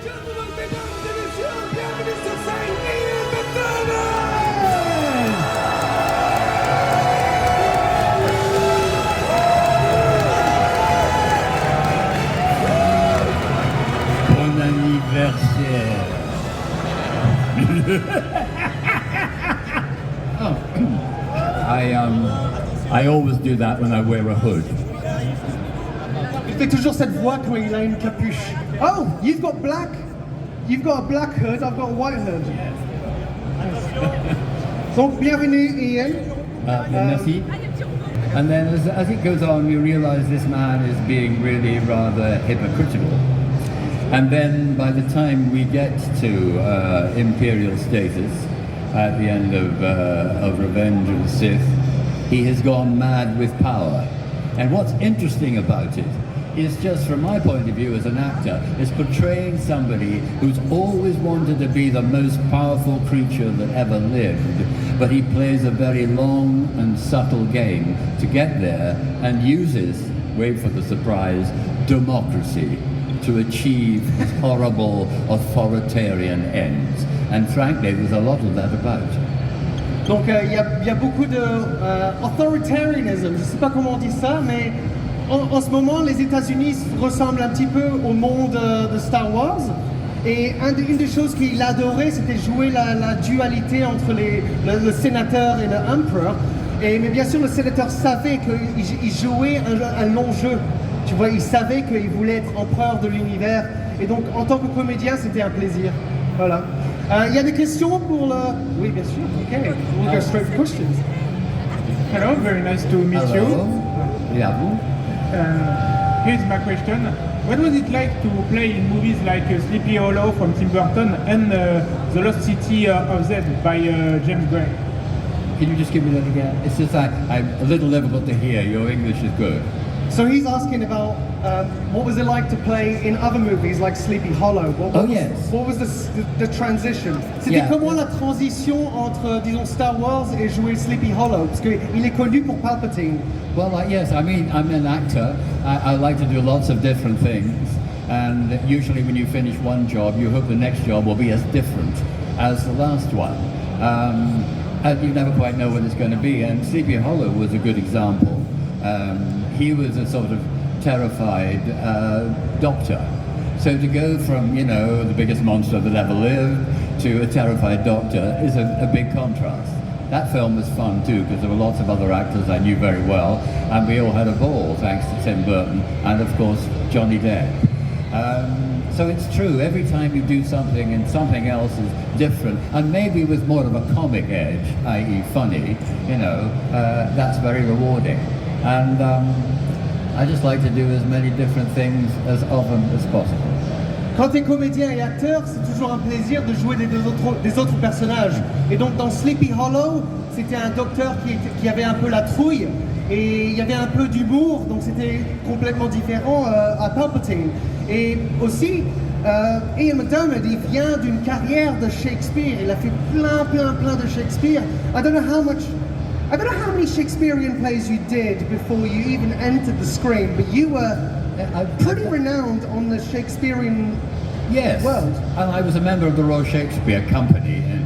gentlemen, mesdames et messieurs, bienvenue sur scène, Ian McDiarmid! Bon anniversaire. I always do that when I wear a hood. Il fait toujours cette voix quand il a une capuche. Oh, you've got black. You've got a black hood. I've got a white hood. Donc, bienvenue, Ian. Merci. And then as it goes on, you realise this man is being really rather hypocritical. And then by the time we get to imperial status, at the end of Revenge of the Sith, he has gone mad with power. And what's interesting about it is, just from my point of view as an actor, is portraying somebody who's always wanted to be the most powerful creature that ever lived, but he plays a very long and subtle game to get there and uses, wait for the surprise, democracy to achieve his horrible authoritarian ends. And frankly, there's a lot of that about. Donc il y a beaucoup de authoritarianism, je ne sais pas comment on dit ça, mais en ce moment les États-Unis ressemblent un petit peu au monde de Star Wars. Et une des choses qu'il adorait, c'était jouer la dualité entre le sénateur et le Empereur. Mais bien sûr, le sénateur savait qu'il jouait un long jeu. Tu vois, il savait qu'il voulait être empereur de l'univers. Et donc, en tant que comédien, c'était un plaisir. Voilà. Il y a des questions pour le... Oui, bien sûr. OK. We'll go straight for questions. Hello, very nice to meet Hello. you. Yeah. Here's my question. What was it like to play in movies like Sleepy Hollow from Tim Burton and The Lost City of Z by James Gray? Can you just give me that again? It's just I'm a little difficult to hear. Your English is good. So he's asking about what was it like to play in other movies like Sleepy Hollow? What was the transition? C'était comment la transition entre, disons, Star Wars et jouer Sleepy Hollow? Parce qu'il est connu pour Palpatine. Well, yes, I mean, I'm an actor. I like to do lots of different things. And usually when you finish one job, you hope the next job will be as different as the last one. And you never quite know what it's going to be. And Sleepy Hollow was a good example. He was a sort of terrified doctor. So to go from, you know, the biggest monster that ever lived to a terrified doctor is a big contrast. That film was fun too, because there were lots of other actors I knew very well, and we all had a ball thanks to Tim Burton and of course Johnny Depp. So it's true, every time you do something and something else is different, and maybe with more of a comic edge, i.e. funny, you know, that's very rewarding. And I just like to do as many different things as often as possible. Quand tu es comédien et acteur, c'est toujours un plaisir de jouer des autres personnages. Et donc dans Sleepy Hollow, c'était un docteur qui avait un peu la trouille, et il y avait un peu d'humour, donc c'était complètement différent à Palpatine. Et aussi, Ian McDiarmid, il vient d'une carrière de Shakespeare, il a fait plein de Shakespeare. I don't know how many Shakespearean plays you did before you even entered the screen, but you were pretty renowned on the Shakespearean world. And I was a member of the Royal Shakespeare Company in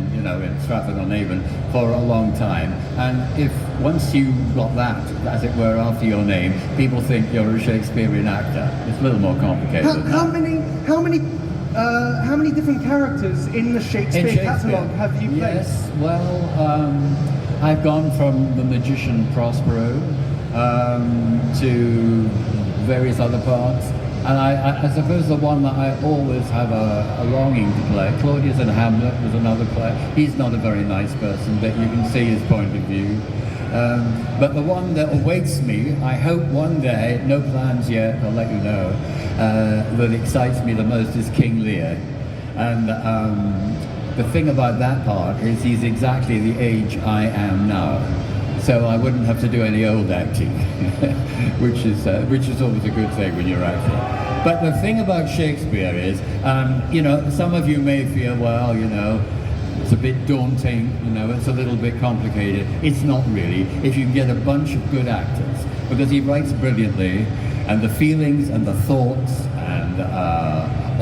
Stratford-on-Avon for a long time. And if once you got that, as it were, after your name, people think you're a Shakespearean actor. It's a little more complicated. How many different characters in the Shakespeare catalogue have you played? Yes, well, I've gone from the magician Prospero to various other parts, and I suppose the one that I always have a longing to play, Claudius in Hamlet was another play. He's not a very nice person, but you can see his point of view. But the one that awaits me, I hope one day, no plans yet, I'll let you know, that excites me the most is King Lear. And the thing about that part is he's exactly the age I am now. So I wouldn't have to do any old acting, which is always a good thing when you're acting. But the thing about Shakespeare is, some of you may feel, well, it's a bit daunting, it's a little bit complicated. It's not really, if you get a bunch of good actors, because he writes brilliantly, and the feelings and the thoughts and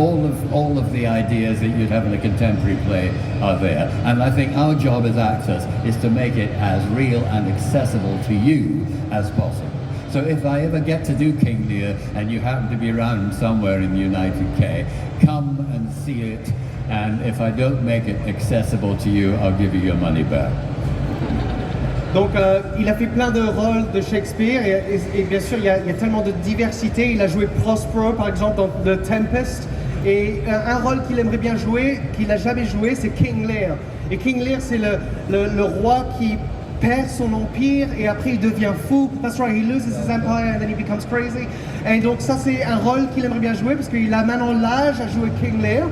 all of the ideas that you'd have in a contemporary play are there. And I think our job as actors is to make it as real and accessible to you as possible. So if I ever get to do King Lear and you happen to be around somewhere in the United K, come and see it. And if I don't make it accessible to you, I'll give you your money back. Donc il a fait plein de rôles de Shakespeare et bien sûr il y a tellement de diversité. Il a joué Prospero par exemple dans The Tempest et un rôle qu'il aimerait bien jouer, qu'il n'a jamais joué, c'est King Lear. Et King Lear c'est le roi qui perd son empire et après il devient fou. That's right, he loses his empire and then he becomes crazy. Et donc ça c'est un rôle qu'il aimerait bien jouer parce qu'il a maintenant l'âge à jouer King Lear.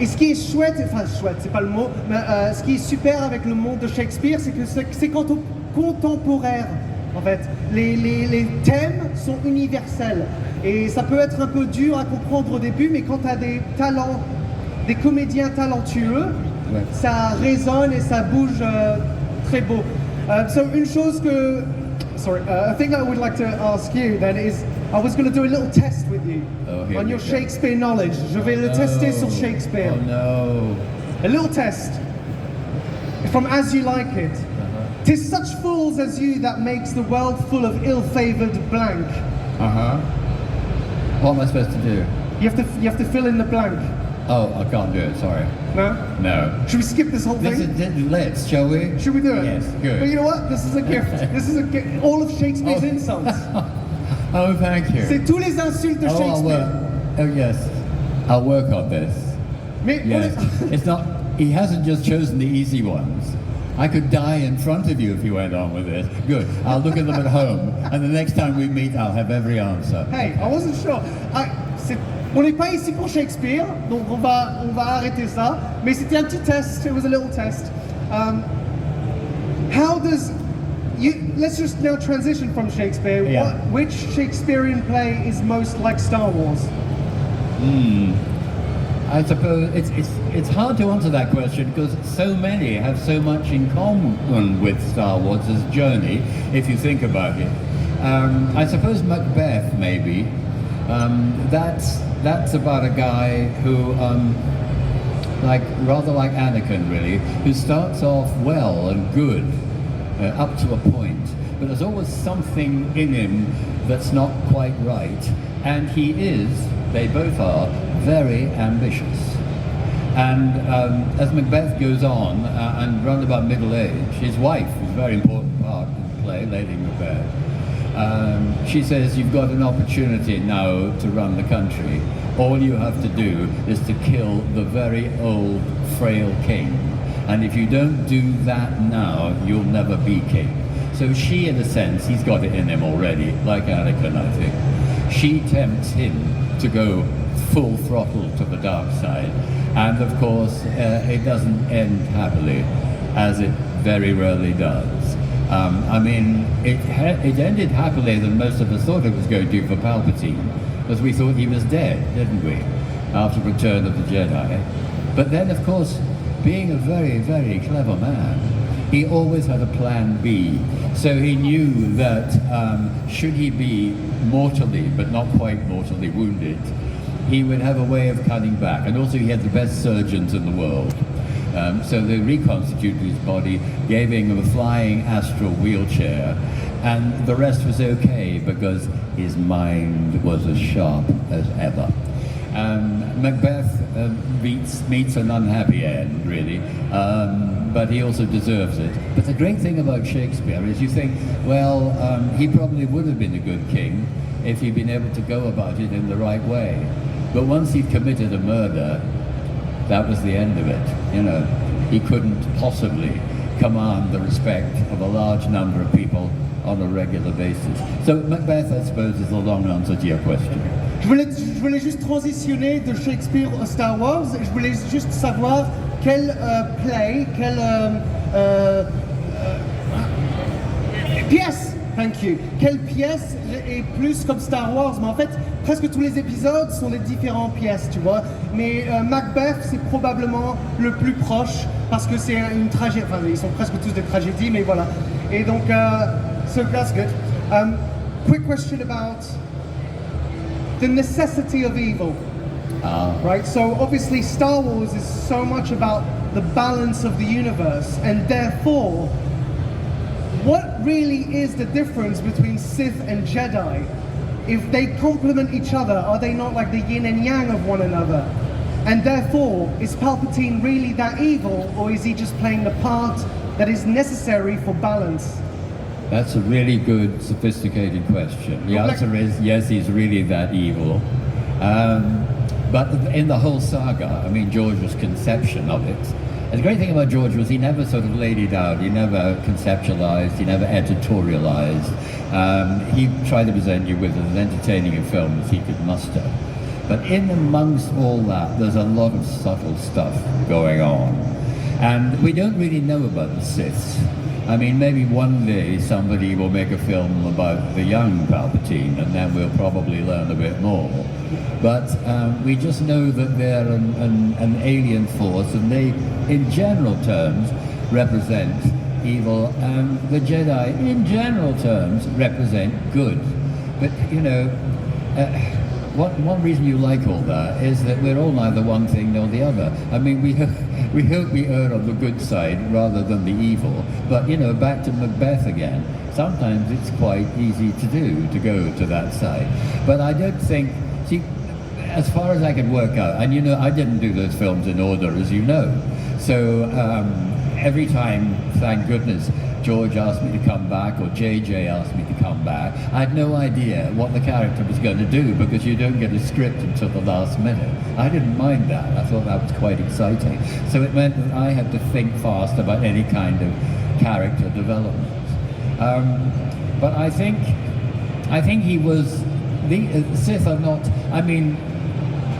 Et ce qui est chouette, enfin chouette, c'est pas le mot, mais ce qui est super avec le monde de Shakespeare, c'est que c'est contemporaire, en fait. Les thèmes sont universels. Et ça peut être un peu dur à comprendre au début, mais quand tu as des talents, des comédiens talentueux, ouais, ça résonne et ça bouge très beau. Une chose que... Sorry, a thing I would like to ask you then is, I was going to do a little test with you on your Shakespeare knowledge. Je vais le tester sur Shakespeare. Oh no. A little test from As You Like It. "'Tis such fools as you that makes the world full of ill-favoured blank." What am I supposed to do? You have to fill in the blank. Oh, I can't do it, sorry. No? No. Should we skip this whole thing? Let's, shall we? Should we do it? Yes, good. But you know what? This is a gift. This is a gift. All of Shakespeare's insults. Oh, thank you. C'est tous les insultes de Shakespeare. Oh, yes. I'll work on this. Mais yes. It's not, he hasn't just chosen the easy ones. I could die in front of you if you went on with this. Good. I'll look at them at home, and the next time we meet, I'll have every answer. Hey, I wasn't sure. On n'est pas ici pour Shakespeare, donc on va arrêter ça. Mais c'était un petit test. It was a little test. Let's just now transition from Shakespeare. Yeah. Which Shakespearean play is most like Star Wars? I suppose it's hard to answer that question because so many have so much in common with Star Wars' journey, if you think about it. I suppose Macbeth, maybe. That's about a guy who, rather like Anakin, really, who starts off well and good up to a point, but there's always something in him that's not quite right, and they both are, very ambitious. And as Macbeth goes on, and round about middle age, his wife is a very important part in the play, Lady Macbeth. She says, you've got an opportunity now to run the country. All you have to do is to kill the very old, frail king. And if you don't do that now, you'll never be king. So she, in a sense, he's got it in him already, like Anakin, I think. She tempts him to go full throttle to the dark side. And of course, it doesn't end happily, as it very rarely does. It ended happier than most of us thought it was going to for Palpatine, because we thought he was dead, didn't we, after Return of the Jedi. But then, of course, being a very, very clever man, he always had a plan B. So he knew that should he be mortally, but not quite mortally wounded, he would have a way of cutting back. And also he had the best surgeons in the world. So they reconstituted his body, gave him a flying astral wheelchair, and the rest was okay because his mind was as sharp as ever. Macbeth meets an unhappy end, really, but he also deserves it. But the great thing about Shakespeare is you think, well, he probably would have been a good king if he'd been able to go about it in the right way. But once he'd committed a murder, that was the end of it. He couldn't possibly command the respect of a large number of people on a regular basis. So Macbeth, I suppose, is the long answer to your question. Je voulais juste transitionner de Shakespeare à Star Wars. Je voulais juste savoir quelle pièce, thank you, quelle pièce est plus comme Star Wars. Mais en fait, presque tous les épisodes sont des différentes pièces, tu vois. Mais Macbeth, c'est probablement le plus proche parce que c'est une tragédie. Enfin, ils sont presque tous des tragédies, mais voilà. Et donc, so that's good. Quick question about the necessity of evil. Right, so obviously Star Wars is so much about the balance of the universe, and therefore, what really is the difference between Sith and Jedi? If they complement each other, are they not like the yin and yang of one another? And therefore, is Palpatine really that evil, or is he just playing the part that is necessary for balance? That's a really good, sophisticated question. The answer is yes, he's really that evil. But in the whole saga, I mean, George's conception of it, and the great thing about George was he never sort of laid it out, he never conceptualized, he never editorialized. He tried to present you with as entertaining a film as he could muster. But in amongst all that, there's a lot of subtle stuff going on. And we don't really know about the Siths. I mean, maybe one day somebody will make a film about the young Palpatine, and then we'll probably learn a bit more. But we just know that they're an alien force, and they, in general terms, represent evil, and the Jedi, in general terms, represent good. But, you know, one reason you like all that is that we're all neither one thing nor the other. I mean, we hope we err on the good side rather than the evil. But, you know, back to Macbeth again, sometimes it's quite easy to do, to go to that side. But I don't think, see, as far as I could work out, and you know, I didn't do those films in order, as you know. So every time, thank goodness, George asked me to come back, or JJ asked me to come back, I had no idea what the character was going to do, because you don't get a script until the last minute. I didn't mind that. I thought that was quite exciting. So it meant that I had to think fast about any kind of character development. But I think he was, the Sith are not, I mean,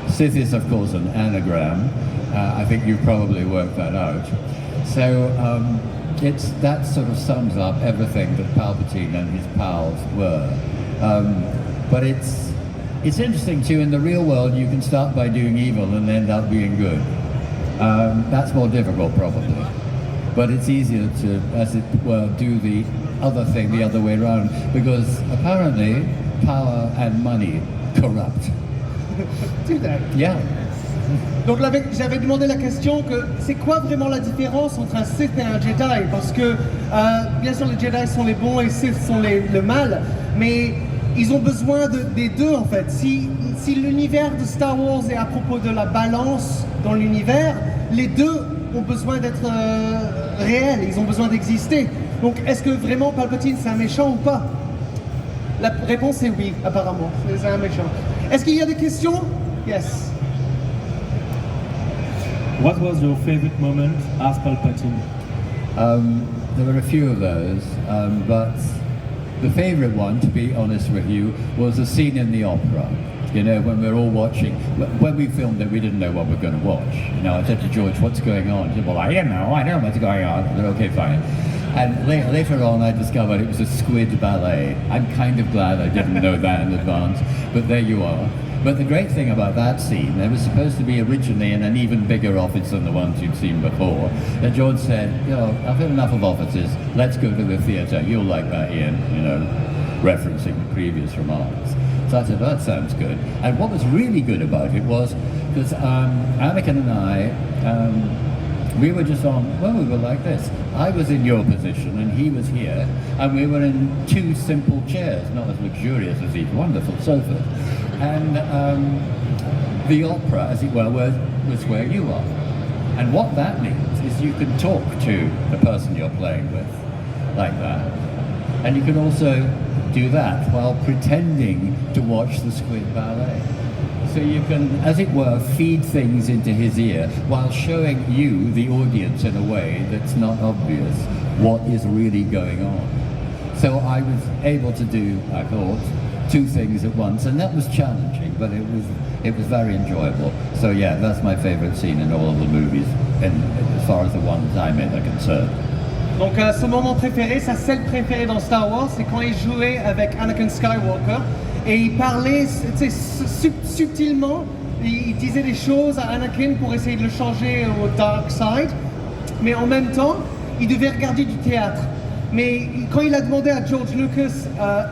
Sith is of course an anagram. I think you've probably worked that out. So that sort of sums up everything that Palpatine and his pals were. But it's interesting too, in the real world you can start by doing evil and end up being good. That's more difficult probably. But it's easier to, as it were, do the other thing the other way around, because apparently power and money corrupt. Do that. Yeah. Donc là, j'avais demandé la question que c'est quoi vraiment la différence entre un Sith et un Jedi, parce que bien sûr les Jedi sont les bons et les Sith sont le mal, mais ils ont besoin des deux en fait. Si l'univers de Star Wars est à propos de la balance dans l'univers, les deux ont besoin d'être réels, ils ont besoin d'exister. Donc est-ce que vraiment Palpatine c'est un méchant ou pas? La réponse est oui, apparemment, c'est un méchant. Est-ce qu'il y a des questions? Yes. What was your favorite moment as Palpatine? There were a few of those, but the favorite one, to be honest with you, was the scene in the opera. You know, when we were all watching, when we filmed it, we didn't know what we were going to watch. You know, I said to George, what's going on? He said, well, I don't know what's going on. I said, okay, fine. And later on, I discovered it was a squid ballet. I'm kind of glad I didn't know that in advance, but there you are. But the great thing about that scene, there was supposed to be originally in an even bigger office than the ones you'd seen before. And George said, you know, I've had enough of offices, let's go to the theatre. You'll like that, Ian, you know, referencing the previous remarks. So I said, that sounds good. And what was really good about it was, because Anakin and I, we were just on, well, we were like this. I was in your position and he was here, and we were in two simple chairs, not as luxurious as these wonderful sofas. And the opera, as it were, was where you are. And what that means is you can talk to the person you're playing with, like that. And you can also do that while pretending to watch the Squid Ballet. So you can, as it were, feed things into his ear while showing you, the audience, in a way that's not obvious what is really going on. So I was able to do, I thought, two things at once, and that was challenging, but it was very enjoyable. So yeah, that's my favorite scene in all of the movies, and as far as the ones I'm in are concerned. Donc son moment préféré, sa scène préférée dans Star Wars, c'est quand il jouait avec Anakin Skywalker et il parlait subtilement, il disait des choses à Anakin pour essayer de le changer au dark side, mais en même temps, il devait regarder du théâtre. Mais quand il a demandé à George Lucas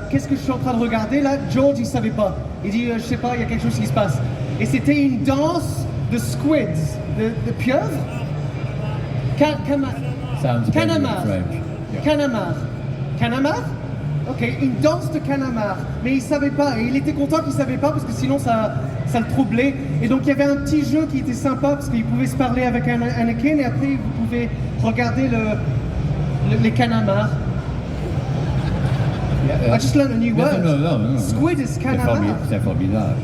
qu'est-ce que je suis en train de regarder là, George il savait pas. Il dit, je sais pas, il y a quelque chose qui se passe. Et c'était une danse de squids, de pieuvres. Sounds Canamar. French. Yeah. Canamar. Canamar? Ok, une danse de canamar. Mais il savait pas, et il était content qu'il savait pas parce que sinon ça le troublait. Et donc il y avait un petit jeu qui était sympa parce qu'il pouvait se parler avec Anakin et après vous pouvez regarder les canamars. Yeah, I just learned a new word. No. Squid is canamar. C'est formidable.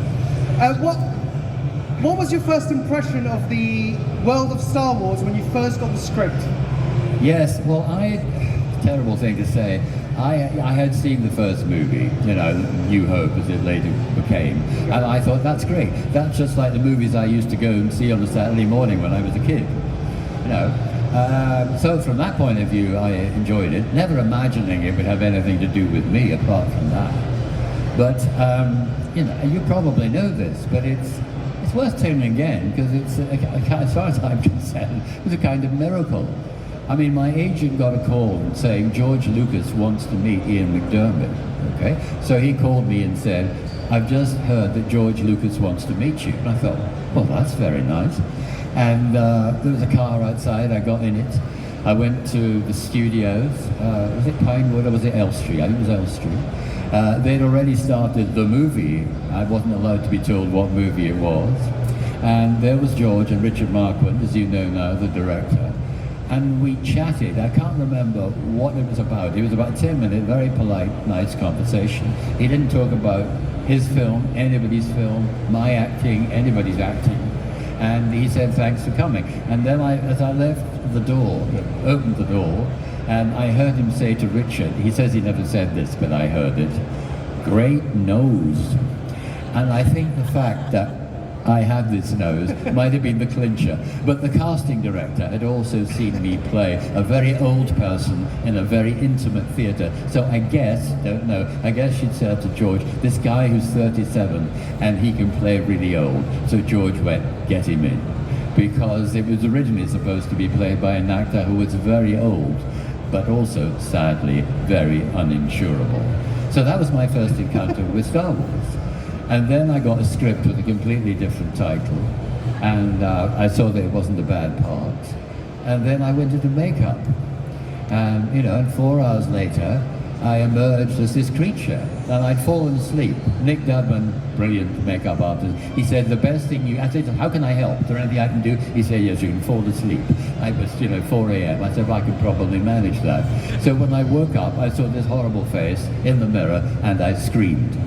What was your first impression of the world of Star Wars when you first got the script? Yes, well, terrible thing to say. I had seen the first movie, you know, New Hope as it later became, and I thought that's great. That's just like the movies I used to go and see on a Saturday morning when I was a kid, you know. So from that point of view, I enjoyed it, never imagining it would have anything to do with me apart from that. But you know, you probably know this, but it's worth tuning again because it's, as far as I'm concerned, it was a kind of miracle. I mean, my agent got a call saying George Lucas wants to meet Ian McDiarmid, okay? So he called me and said, I've just heard that George Lucas wants to meet you. And I thought, well, that's very nice. And there was a car outside, I got in it. I went to the studios, was it Pinewood or was it Elstree? I think it was Elstree. They'd already started the movie. I wasn't allowed to be told what movie it was. And there was George and Richard Marquand, as you know now, the director. And we chatted. I can't remember what it was about. It was about 10 minutes, very polite, nice conversation. He didn't talk about his film, anybody's film, my acting, anybody's acting. And he said, thanks for coming. And then as I left the door, opened the door, and I heard him say to Richard, he says he never said this, but I heard it, great nose. And I think the fact that I had this nose might have been the clincher, but the casting director had also seen me play a very old person in a very intimate theatre. So I guess, don't know, I guess she'd said to George, this guy who's 37 and he can play really old. So George went, get him in. Because it was originally supposed to be played by an actor who was very old, but also, sadly, very uninsurable. So that was my first encounter with Star Wars. And then I got a script with a completely different title, and I saw that it wasn't a bad part. And then I went into makeup, and you know, and 4 hours later, I emerged as this creature, and I'd fallen asleep. Nick Dudman, brilliant makeup artist, he said, the best thing I said, how can I help? Is there anything I can do? He said, yes, you can fall asleep. I was, 4 a.m. I said, well, I could probably manage that. So when I woke up, I saw this horrible face in the mirror, and I screamed.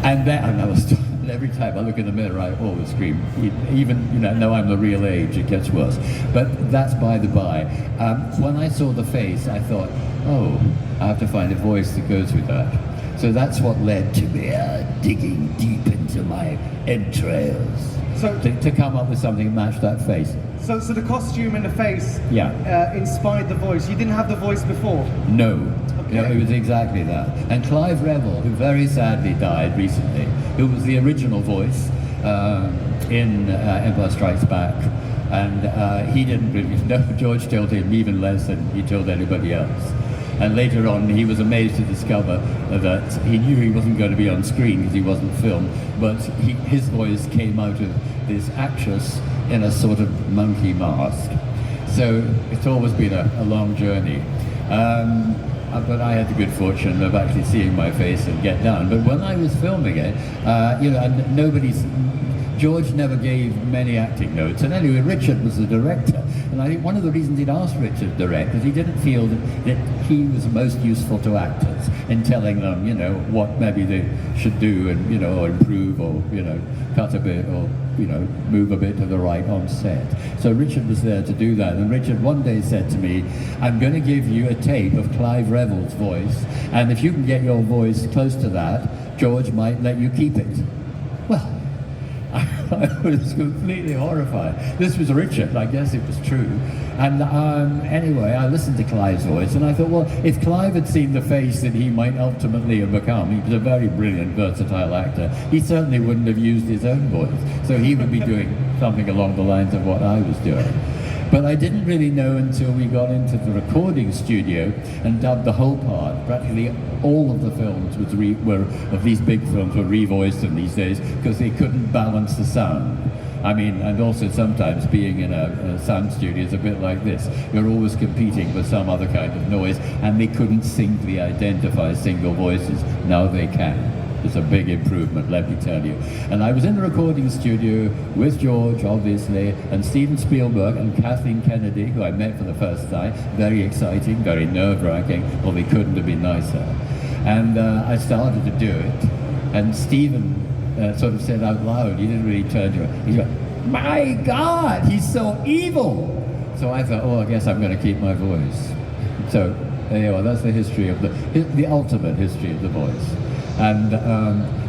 And I was every time I look in the mirror, I always scream. Even, though I'm the real age, it gets worse. But that's by the by. When I saw the face, I thought, oh, I have to find a voice that goes with that. So that's what led to me digging deep into my entrails to come up with something that matched that face. So the costume and the face inspired the voice. You didn't have the voice before? No. Okay. No, it was exactly that. And Clive Revill, who very sadly died recently, who was the original voice in Empire Strikes Back, and he didn't really know. George told him even less than he told anybody else. And later on, he was amazed to discover that he knew he wasn't going to be on screen because he wasn't filmed, but his voice came out of this actress in a sort of monkey mask. So it's always been a long journey. But I had the good fortune of actually seeing my face and get down. But when I was filming it, George never gave many acting notes. And anyway, Richard was the director. And I think one of the reasons he'd asked Richard to direct is he didn't feel that he was most useful to actors in telling them, what maybe they should do and, or improve or, cut a bit or, move a bit to the right on set. So Richard was there to do that. And Richard one day said to me, I'm going to give you a tape of Clive Revill's voice. And if you can get your voice close to that, George might let you keep it. Well, I was completely horrified. This was Richard, I guess it was true. And anyway, I listened to Clive's voice and I thought, well, if Clive had seen the face that he might ultimately have become, he was a very brilliant, versatile actor, he certainly wouldn't have used his own voice. So he would be doing something along the lines of what I was doing. But I didn't really know until we got into the recording studio and dubbed the whole part. Practically all of the films of these big films were revoiced in these days because they couldn't balance the sound. I mean, and also sometimes being in a sound studio is a bit like this. You're always competing with some other kind of noise, and they couldn't simply identify single voices. Now they can. It's a big improvement, let me tell you. And I was in the recording studio with George, obviously, and Steven Spielberg and Kathleen Kennedy, who I met for the first time. Very exciting, very nerve-wracking. Well, they couldn't have been nicer. And I started to do it. And Steven sort of said out loud, he didn't really turn to her. He went, "My God, he's so evil!" So I thought, oh, I guess I'm going to keep my voice. So there you are, that's the history of the ultimate history of the voice. And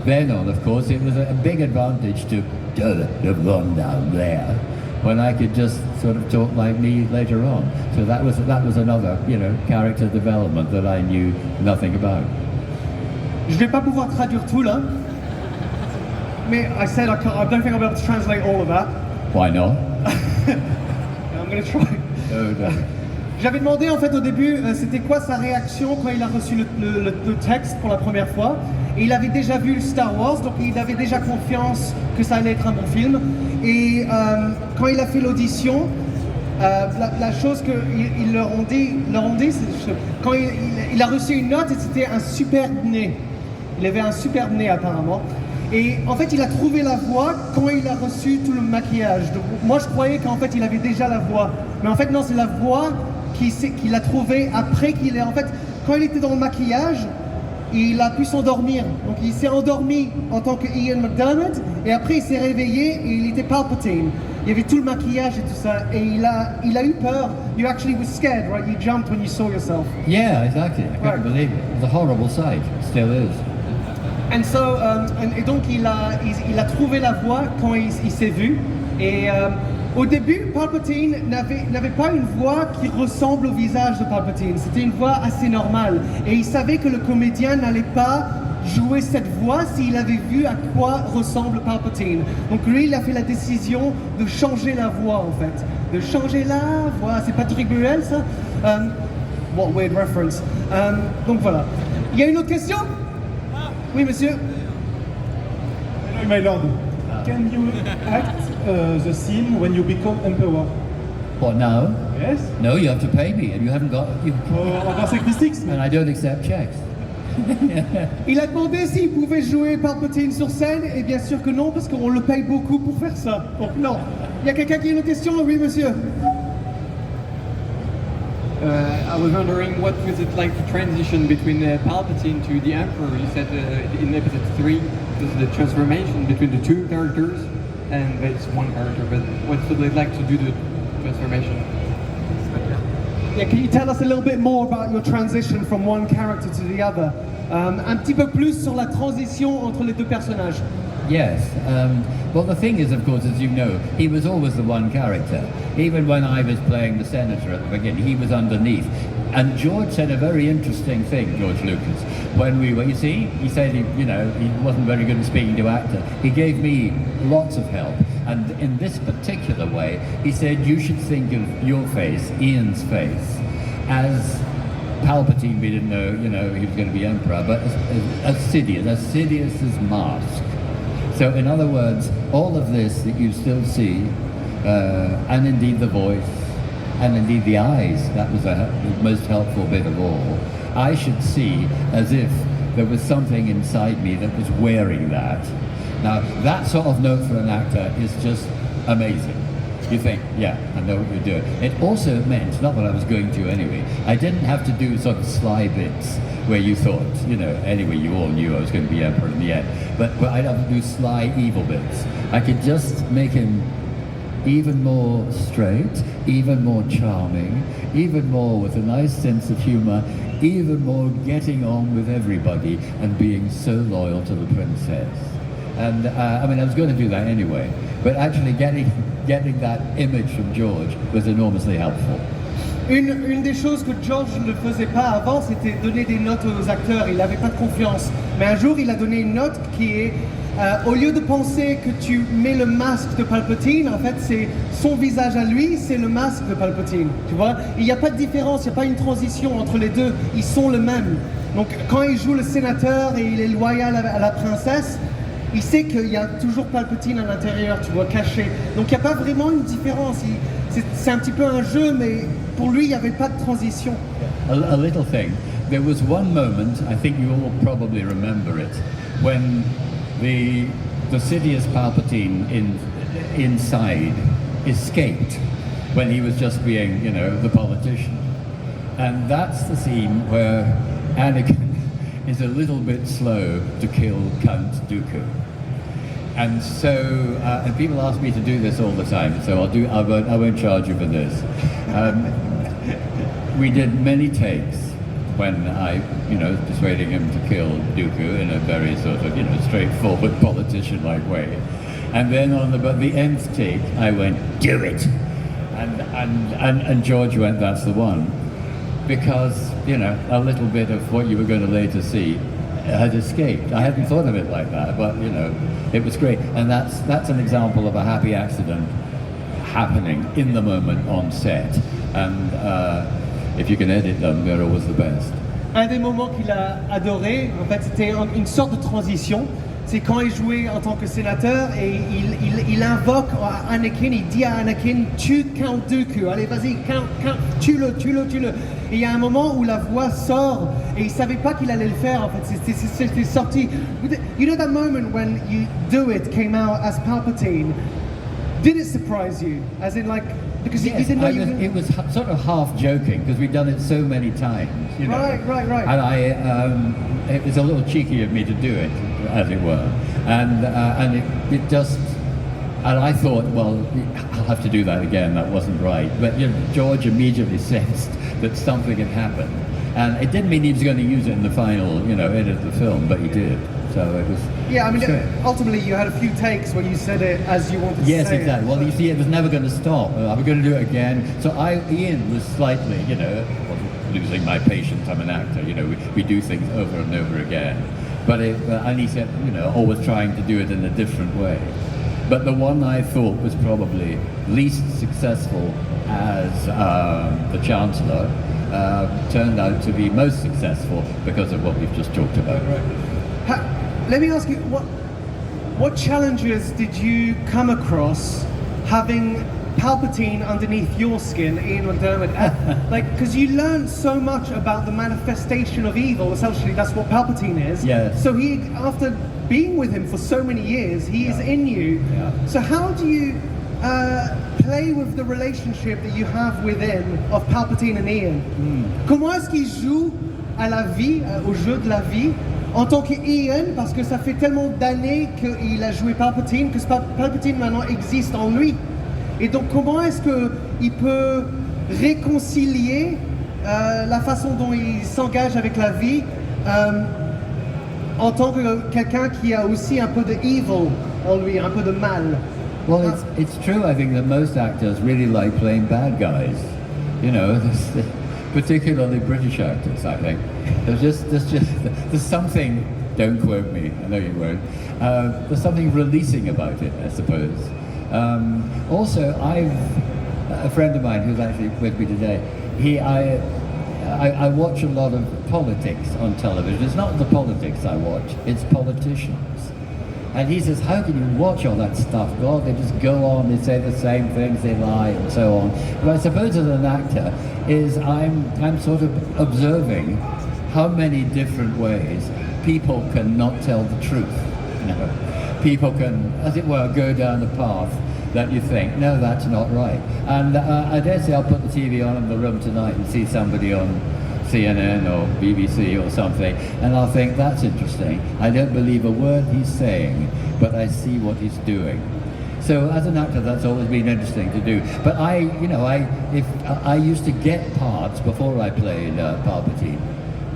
then on, of course, it was a big advantage to have gone down there when I could just sort of talk like me later on. So that was another, character development that I knew nothing about. Je vais pas pouvoir traduire tout là, mais I said I don't think I'll be able to translate all of that. Why not? I'm going to try. No. J'avais demandé en fait au début c'était quoi sa réaction quand il a reçu le texte pour la première fois. Et il avait déjà vu Star Wars, donc il avait déjà confiance que ça allait être un bon film. Et quand il a fait l'audition, la chose qu'ils leur ont dit, quand il a reçu une note, et c'était un superbe nez. Il avait un superbe nez apparemment. Et en fait, il a trouvé la voix quand il a reçu tout le maquillage. Donc, moi, je croyais qu'en fait, il avait déjà la voix. Mais en fait, non, c'est la voix qu'il a trouvée après qu'il est... En fait, quand il était dans le maquillage, il a pu s'endormir. Donc, il s'est endormi en tant que Ian McDiarmid. Et après, il s'est réveillé et il était Palpatine. Il y avait tout le maquillage et tout ça. Et il a eu peur. You actually were scared, right? You jumped when you saw yourself. Yeah, exactly. I couldn't believe it. It was a horrible sight. It still is. And so, et donc il a trouvé la voix quand il s'est vu. Et au début, Palpatine n'avait pas une voix qui ressemble au visage de Palpatine. C'était une voix assez normale. Et il savait que le comédien n'allait pas jouer cette voix s'il avait vu à quoi ressemble Palpatine. Donc lui, il a fait la décision de changer la voix en fait. De changer la voix. C'est Patrick Bruel ça? What weird reference. Donc voilà. Il y a une autre question? Oui, monsieur. Hello, my lord. Can you act the scene when you become Emperor? What, now? Yes. No, you have to pay me, and you haven't got... Encore sacristics. And I don't accept checks. Il a demandé s'il pouvait jouer Palpatine sur scène, et bien sûr que non, parce qu'on le paye beaucoup pour faire ça. Donc non. Il y a quelqu'un qui a une question? Oui, monsieur. I was wondering what was it like to transition between Palpatine to the Emperor. You said in episode 3 there's the transformation between the two characters, and it's one character, but what would it like to do the transformation? Yeah, can you tell us a little bit more about your transition from one character to the other? Un petit peu plus sur la transition entre les deux personnages. Yes. Well, the thing is, of course, as you know, he was always the one character. Even when I was playing the senator at the beginning, he was underneath. And George said a very interesting thing, George Lucas, when we were, you see, he said, he wasn't very good at speaking to actors. He gave me lots of help. And in this particular way, he said, you should think of your face, Ian's face, as Palpatine, we didn't know, he was going to be Emperor, but as Sidious's mask. So in other words, all of this that you still see, and indeed the voice, and indeed the eyes, that was the most helpful bit of all, I should see as if there was something inside me that was wearing that. Now, that sort of note for an actor is just amazing. You think, yeah, I know what you're doing. It also meant, not that I was going to anyway, I didn't have to do sort of sly bits where you thought, anyway, you all knew I was going to be Emperor in the end. But I'd have to do sly evil bits. I could just make him even more straight, even more charming, even more with a nice sense of humor, even more getting on with everybody and being so loyal to the princess. And I was going to do that anyway, but actually getting that image from George was enormously helpful. Une des choses que George ne faisait pas avant, c'était donner des notes aux acteurs. Il n'avait pas de confiance. Mais un jour, il a donné une note qui est Au lieu de penser que tu mets le masque de Palpatine, en fait, c'est son visage à lui, c'est le masque de Palpatine, tu vois. Il n'y a pas de différence, il n'y a pas une transition entre les deux, ils sont le même. Donc quand il joue le sénateur et il est loyal à la princesse, il sait qu'il y a toujours Palpatine à l'intérieur, tu vois, caché. Donc il n'y a pas vraiment une différence. C'est un petit peu un jeu, mais pour lui, il n'y avait pas de transition. A little thing. There was one moment, I think you all probably remember it, when the Sidious Palpatine inside escaped when he was just being, you know, the politician. And that's the scene where Anakin is a little bit slow to kill Count Dooku. And so, and people ask me to do this all the time, so I won't charge you for this. We did many takes when I, you know, persuading him to kill Dooku in a very sort of, you know, straightforward politician-like way. And then on the nth take, I went, do it! And George went, that's the one. Because, you know, a little bit of what you were going to later see had escaped. I hadn't thought of it like that, but, you know, it was great. And that's an example of a happy accident happening in the moment on set. And if you can edit them, they're always the best. Un des moments qu'il a adoré, en fait, c'était une sorte de transition. C'est quand il jouait en tant que sénateur et il invoque Anakin, il dit à Anakin, tue Count Dooku, allez vas-y, tue-le. Et il y a un moment où la voix sort et il savait pas qu'il allait le faire, en fait, c'était sorti. You know that moment when you do it came out as Palpatine, did it surprise you? As in like, because yes, you didn't know it was sort of half joking because we'd done it so many times, you know. Right. And it was a little cheeky of me to do it, as it were, and it just, and I thought, well, I'll have to do that again. That wasn't right. But you know, George immediately sensed that something had happened, and it didn't mean he was going to use it in the final, you know, edit of the film, but he did. So it was. Yeah, I mean, ultimately you had a few takes where you said it as you wanted to say it. Yes, exactly. Well, you see, it was never going to stop. I was going to do it again. So Ian was slightly, you know, losing my patience. I'm an actor, you know, we do things over and over again. But and he said, you know, always trying to do it in a different way. But the one I thought was probably least successful as the Chancellor turned out to be most successful because of what we've just talked about. Let me ask you, what challenges did you come across having Palpatine underneath your skin, Ian McDiarmid? Like, because you learned so much about the manifestation of evil, essentially that's what Palpatine is. Yes. So he, after being with him for so many years, he is in you. Yeah. So how do you play with the relationship that you have within of Palpatine and Ian? Comment est-ce qu'il joue à la vie, au jeu de la vie, en tant qu'Ian, parce que ça fait tellement d'années qu'il a joué Palpatine, que Palpatine maintenant existe en lui. Et donc comment est-ce qu'il peut réconcilier la façon dont il s'engage avec la vie en tant que quelqu'un qui a aussi un peu de evil en lui, un peu de mal? Well, it's true, I think, that most actors really like playing bad guys. You know, particularly British actors, I think. There's something, don't quote me, I know you won't, there's something releasing about it, I suppose. Also, a friend of mine who's actually with me today, I watch a lot of politics on television. It's not the politics I watch, it's politicians. And he says, how can you watch all that stuff? God, they just go on, they say the same things, they lie, and so on. But I suppose as an actor, I'm sort of observing how many different ways people can not tell the truth. You know? People can, as it were, go down a path that you think, no, that's not right. And I dare say I'll put the TV on in the room tonight and see somebody on CNN or BBC or something, and I'll think, that's interesting. I don't believe a word he's saying, but I see what he's doing. So as an actor, that's always been interesting to do. But I used to get parts before I played Palpatine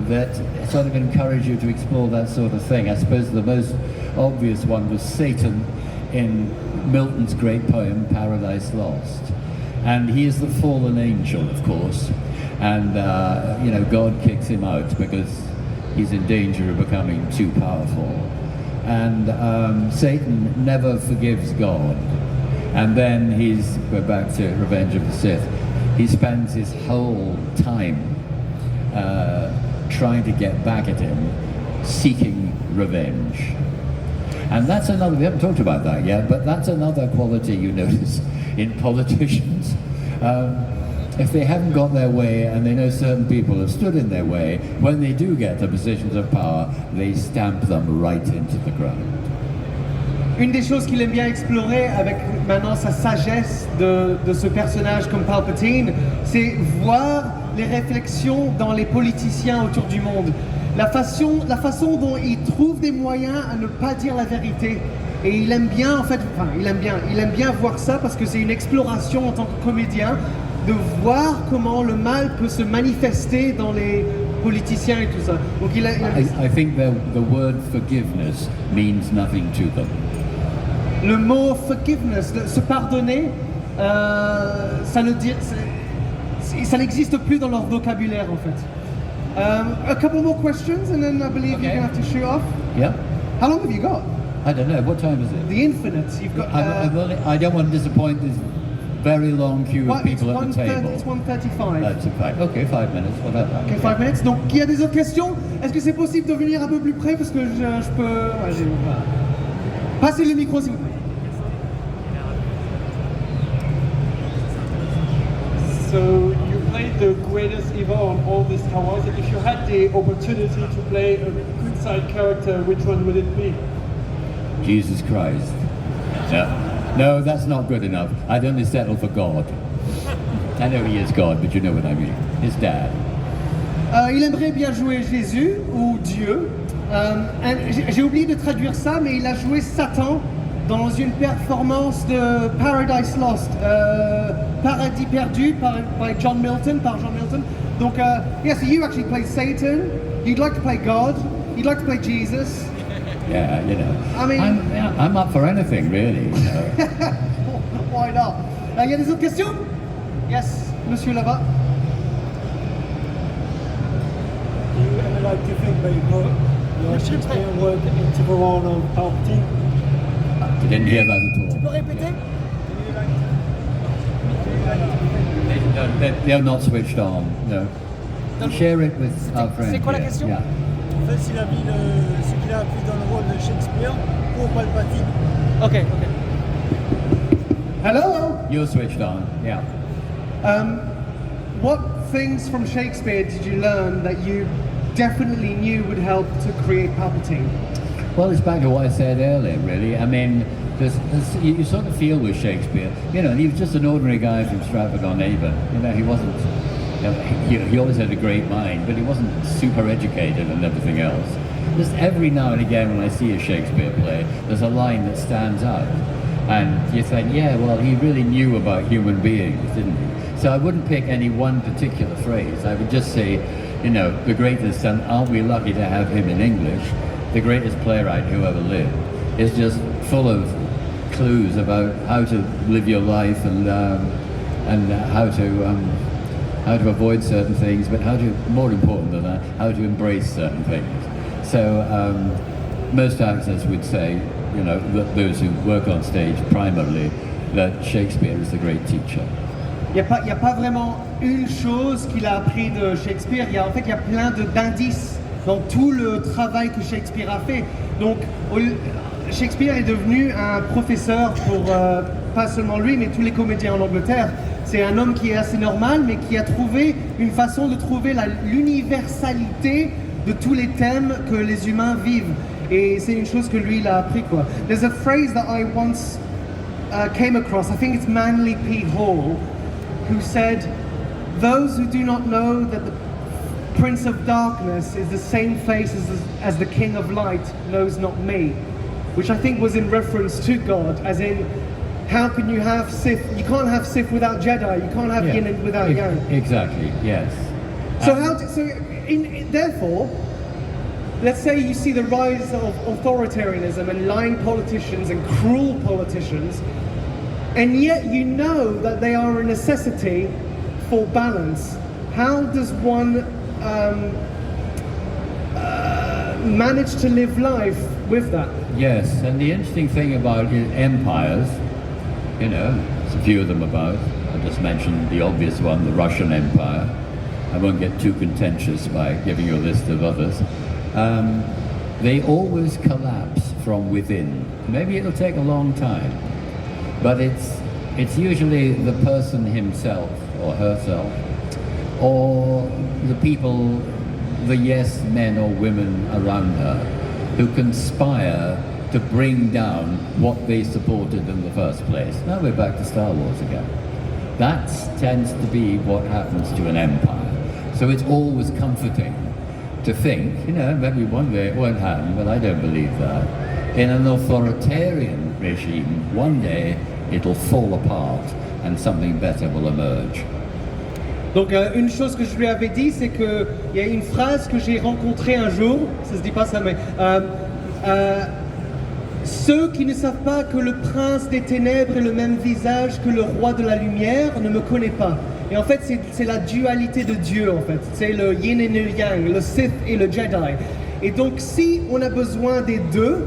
that sort of encourage you to explore that sort of thing. I suppose the most obvious one was Satan in Milton's great poem, Paradise Lost. And he is the fallen angel, of course. And, God kicks him out because he's in danger of becoming too powerful. And Satan never forgives God. And then we're back to Revenge of the Sith. He spends his whole time trying to get back at him, seeking revenge. And that's another, we haven't talked about that yet, but that's another quality you notice in politicians. If they haven't got their way and they know certain people have stood in their way, when they do get to positions of power, they stamp them right into the ground. Une des choses qu'il aime bien explorer avec maintenant sa sagesse de ce personnage comme Palpatine, c'est voir les réflexions dans les politiciens autour du monde. La façon dont il trouve des moyens à ne pas dire la vérité. Et il aime bien, en fait, il aime bien voir ça parce que c'est une exploration en tant que comédien de voir comment le mal peut se manifester dans les politiciens et tout ça. Donc I think the word forgiveness means nothing to them. Le mot forgiveness, se pardonner, ça n'existe plus dans leur vocabulaire en fait. A couple more questions and then I believe you're going to have to shoot off. Yeah. How long have you got? I don't know. What time is it? The infinite. You've got. I don't want to disappoint this very long queue of people at the table. It's 1:35. That's okay. Okay, 5 minutes. Whatever. Okay, 5 minutes. Donc, il y a des autres questions. Est-ce que c'est possible de venir un peu plus près parce que je peux. Ouais, passez le micro s'il vous plaît. So you played the greatest evil on all the Star Wars, and if you had the opportunity to play a good side character, which one would it be? Jesus Christ. No, that's not good enough. I'd only settle for God. I know he is God, but you know what I mean. His dad. Il aimerait bien jouer Jésus ou Dieu. J'ai oublié de traduire ça, mais il a joué Satan dans une performance de Paradise Lost, Paradis perdu par John Milton. Donc, yeah, so you actually play Satan. You'd like to play God. You'd like to play Jesus. Yeah, you know. I mean, I'm up for anything, really. You know. Why not? Il y a des autres questions? Yes, monsieur là-bas. Do you ever like to think that you put your Shakespearean work into the role of Palpatine? You didn't hear that at all. Tu peux répéter? They're not switched on. No. Share it with our friend. C'est quoi la here. question? Yeah. En fait, s'il a mis ce qu'il a appris dans le rôle de Shakespeare pour Palpatine. Okay. Hello. You're switched on. Yeah. What things from Shakespeare did you learn that you definitely knew would help to create Palpatine? Well, it's back to what I said earlier, really. I mean, you sort of feel with Shakespeare, you know, he was just an ordinary guy from Stratford-on-Avon. You know, he wasn't, he always had a great mind, but he wasn't super educated and everything else. Just every now and again when I see a Shakespeare play, there's a line that stands out. And you think, yeah, well, he really knew about human beings, didn't he? So I wouldn't pick any one particular phrase. I would just say, you know, the greatest, and aren't we lucky to have him in English, the greatest playwright who ever lived, is just full of clues about how to live your life and how to avoid certain things, but how to, more important than that, how to embrace certain things. So most actors would say, you know, that those who work on stage primarily, that Shakespeare is the great teacher. Il n'y a pas vraiment une chose qu'il a appris de Shakespeare. Il y a plein d'indices dans tout le travail que Shakespeare a fait. Donc, Shakespeare est devenu un professeur pour pas seulement lui, mais tous les comédiens en Angleterre. C'est un homme qui est assez normal, mais qui a trouvé une façon de trouver l'universalité de tous les thèmes que les humains vivent. Et c'est une chose que lui, il a appris, quoi. There's a phrase that I once came across, I think it's Manly P. Hall, who said, "Those who do not know that the Prince of Darkness is the same face as the King of Light knows not me," which I think was in reference to God, as in, how can you have Sith? You can't have Sith without Jedi. You can't have Yin without Yang. Exactly. Yes. So therefore, let's say you see the rise of authoritarianism and lying politicians and cruel politicians, and yet you know that they are a necessity for balance. How does one manage to live life with that. Yes, and the interesting thing about empires, you know, there's a few of them about. I just mentioned the obvious one, the Russian Empire. I won't get too contentious by giving you a list of others. They always collapse from within. Maybe it'll take a long time, but it's usually the person himself or herself, or the people, the yes men or women around her, who conspire to bring down what they supported in the first place. Now we're back to Star Wars again. That tends to be what happens to an empire. So it's always comforting to think, you know, maybe one day it won't happen, but I don't believe that. In an authoritarian regime, one day it'll fall apart and something better will emerge. Donc une chose que je lui avais dit, c'est qu'il y a une phrase que j'ai rencontrée un jour, ça se dit pas ça, mais ceux qui ne savent pas que le prince des ténèbres est le même visage que le roi de la lumière ne me connaissent pas. Et en fait, c'est la dualité de Dieu, en fait. C'est le yin et le yang, le Sith et le Jedi. Et donc, si on a besoin des deux,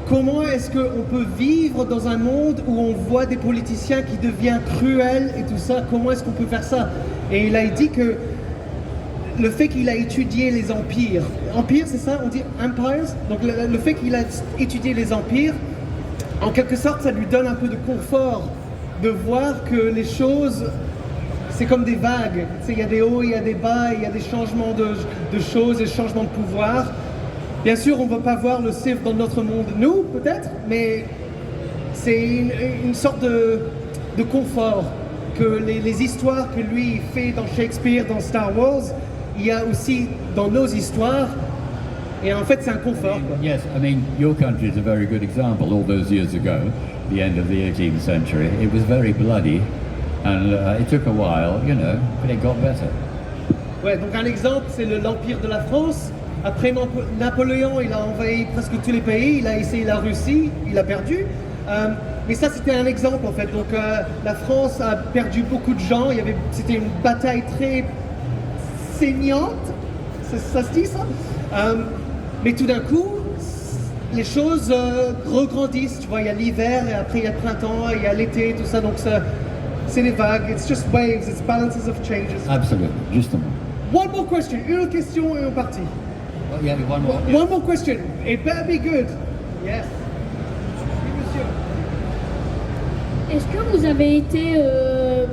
comment est-ce qu'on peut vivre dans un monde où on voit des politiciens qui deviennent cruels et tout ça? Comment est-ce qu'on peut faire ça? Et il a dit que le fait qu'il a étudié les empires, empires c'est ça, on dit empires, donc le fait qu'il a étudié les empires, en quelque sorte ça lui donne un peu de confort de voir que les choses, c'est comme des vagues, tu sais, il y a des hauts, il y a des bas, il y a des changements de choses, des changements de pouvoir. Bien sûr on ne va pas voir le Sith dans notre monde, nous peut-être, mais c'est une sorte de confort que les histoires que lui fait dans Shakespeare, dans Star Wars, il y a aussi dans nos histoires, et en fait c'est un confort. Yes, I mean, your country is a very good example. All those years ago, the end of the 18th century, it was very bloody, and it took a while, you know, but it got better. Ouais, donc un exemple, c'est l'Empire de la France. Après Napoléon, il a envahi presque tous les pays, il a essayé la Russie, il a perdu. Mais ça, c'était un exemple en fait. Donc la France a perdu beaucoup de gens, c'était une bataille très saignante, ça se dit ça, mais tout d'un coup les choses regrandissent, tu vois, il y a l'hiver et après il y a le printemps, il y a l'été, tout ça, donc c'est des vagues, it's just waves, it's balances of changes. Absolutely, justement. One more question, une autre question et on partit. Oh, yeah, one more. Yeah. One more question, it better be good. Yes. Oui, monsieur. Est-ce que vous avez été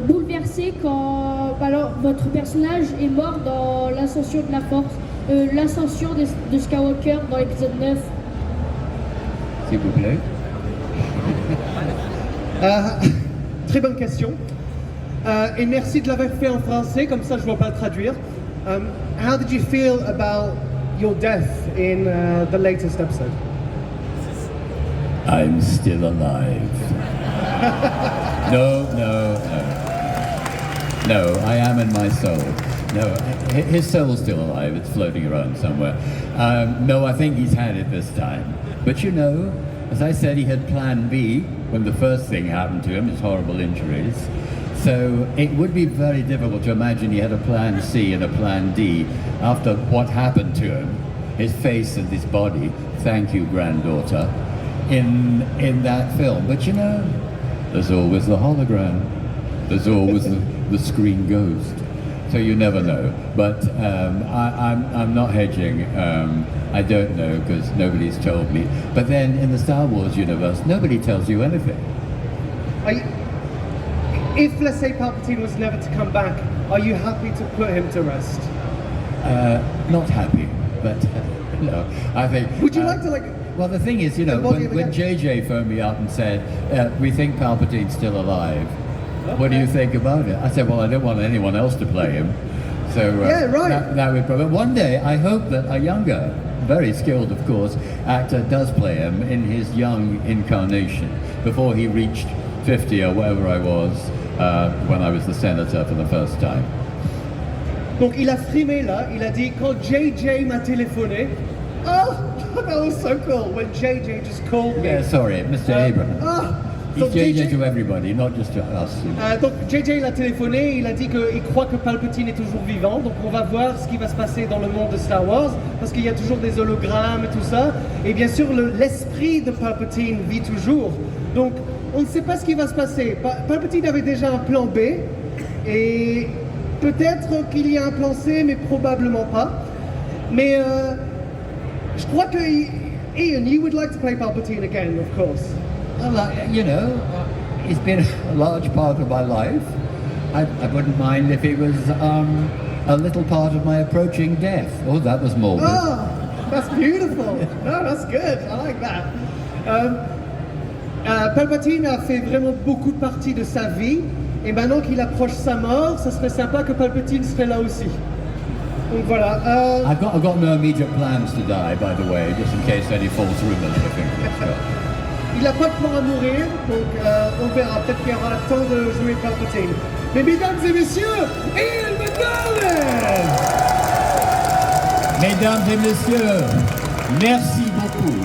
bouleversé quand votre personnage est mort dans l'ascension de la force, l'ascension de Skywalker dans l'épisode 9? S'il vous plaît. Très bonne question. Et merci de l'avoir fait en français, comme ça je ne dois pas le traduire. How did you feel about your death in the latest episode? I'm still alive. No, I am in my soul. No, his soul's still alive, it's floating around somewhere. No, I think he's had it this time. But you know, as I said, he had plan B when the first thing happened to him, his horrible injuries. So it would be very difficult to imagine he had a plan C and a plan D after what happened to him, his face and his body, thank you granddaughter, in that film. But you know, there's always the hologram, there's always the screen ghost, so you never know. But I'm not hedging, I don't know because nobody's told me. But then in the Star Wars universe, nobody tells you anything. If, let's say, Palpatine was never to come back, are you happy to put him to rest? Not happy, but no, I think... Would you like to, like... Well, the thing is, you know, when JJ phoned me up and said, we think Palpatine's still alive, okay. What do you think about it? I said, well, I don't want anyone else to play him. So yeah, right. that would probably... One day, I hope that a younger, very skilled, of course, actor does play him in his young incarnation, before he reached 50 or whatever I was, when I was the senator for the first time. Donc il a frimé là, il a dit quand JJ m'a téléphoné, oh, that was so cool when JJ just called me. Yeah, sorry, Mr. Abrams. Oh, He's changing to everybody, not just to us. Donc JJ l'a téléphoné, il a dit qu'il croit que Palpatine est toujours vivant, donc on va voir ce qui va se passer dans le monde de Star Wars, parce qu'il y a toujours des hologrammes et tout ça, et bien sûr l'esprit de Palpatine vit toujours, donc on ne sait pas ce qui va se passer. Palpatine avait déjà un plan B, et peut-être qu'il y a un plan C, mais probablement pas. Mais je crois que Ian, you would like to play Palpatine again, of course. Well, you know, it's been a large part of my life. I wouldn't mind if it was a little part of my approaching death. Oh, that was morbid. Oh, that's beautiful. No, that's good. I like that. Palpatine a fait vraiment beaucoup de parties de sa vie. Et maintenant qu'il approche sa mort, ça serait sympa que Palpatine serait là aussi. Donc voilà. I've got no immediate plans to die, by the way, just in case any false rumors are thinking. Il n'a pas de plan à mourir, donc on verra. Peut-être qu'il y aura le temps de jouer Palpatine. Mais mesdames et messieurs, Ian McDiarmid! Mesdames et messieurs, merci beaucoup.